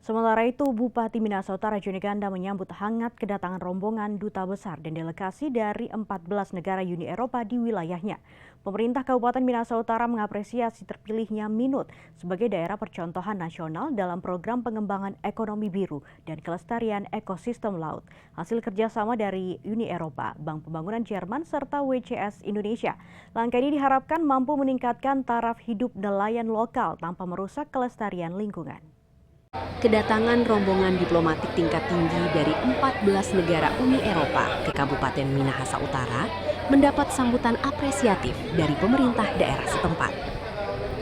Sementara itu, Bupati Minahasa Utara Joni Ganda menyambut hangat kedatangan rombongan duta besar dan delegasi dari 14 negara Uni Eropa di wilayahnya. Pemerintah Kabupaten Minahasa Utara mengapresiasi terpilihnya Minut sebagai daerah percontohan nasional dalam program pengembangan ekonomi biru dan kelestarian ekosistem laut. Hasil kerjasama dari Uni Eropa, Bank Pembangunan Jerman, serta WCS Indonesia. Langkah ini diharapkan mampu meningkatkan taraf hidup nelayan lokal tanpa merusak kelestarian lingkungan. Kedatangan rombongan diplomatik tingkat tinggi dari 14 negara Uni Eropa ke Kabupaten Minahasa Utara mendapat sambutan apresiatif dari pemerintah daerah setempat.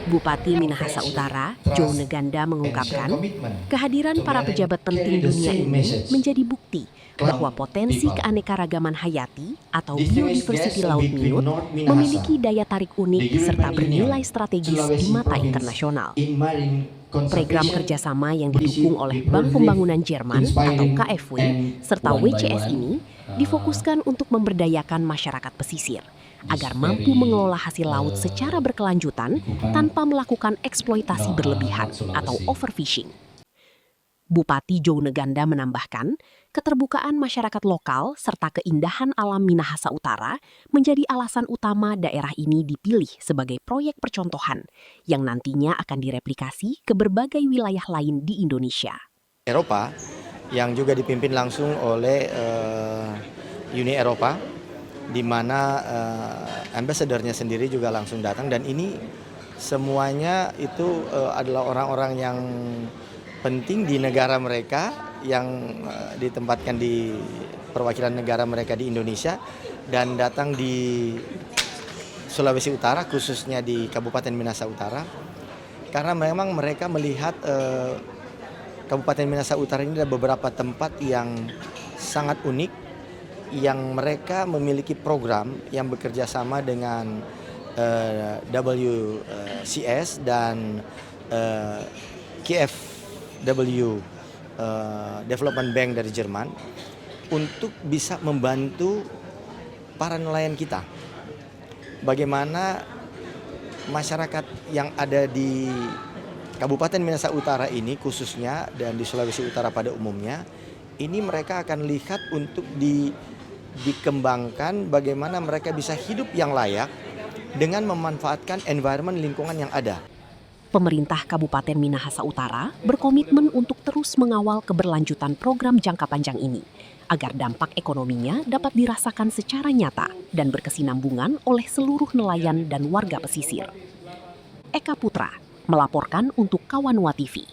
Bupati Minahasa Utara, Joni Ganda mengungkapkan, kehadiran para pejabat penting dunia ini menjadi bukti bahwa potensi keanekaragaman hayati atau biodiversity laut Minut memiliki daya tarik unik serta bernilai strategis di mata internasional. Program kerjasama yang didukung oleh Bank Pembangunan Jerman atau KfW serta WCS ini difokuskan untuk memberdayakan masyarakat pesisir agar mampu mengelola hasil laut secara berkelanjutan tanpa melakukan eksploitasi berlebihan atau overfishing. Bupati Joni Ganda menambahkan, keterbukaan masyarakat lokal serta keindahan alam Minahasa Utara menjadi alasan utama daerah ini dipilih sebagai proyek percontohan yang nantinya akan direplikasi ke berbagai wilayah lain di Indonesia. Eropa yang juga dipimpin langsung oleh Uni Eropa, di mana ambasadornya sendiri juga langsung datang, dan ini semuanya itu adalah orang-orang yang penting di negara mereka yang ditempatkan di perwakilan negara mereka di Indonesia dan datang di Sulawesi Utara, khususnya di Kabupaten Minahasa Utara, karena memang mereka melihat Kabupaten Minahasa Utara ini ada beberapa tempat yang sangat unik, yang mereka memiliki program yang bekerja sama dengan WCS dan KfW Development Bank dari Jerman untuk bisa membantu para nelayan kita. Bagaimana masyarakat yang ada di Kabupaten Minahasa Utara ini khususnya dan di Sulawesi Utara pada umumnya, ini mereka akan lihat untuk dikembangkan bagaimana mereka bisa hidup yang layak dengan memanfaatkan environment lingkungan yang ada. Pemerintah Kabupaten Minahasa Utara berkomitmen untuk terus mengawal keberlanjutan program jangka panjang ini, agar dampak ekonominya dapat dirasakan secara nyata dan berkesinambungan oleh seluruh nelayan dan warga pesisir. Eka Putra melaporkan untuk Kawanwa TV.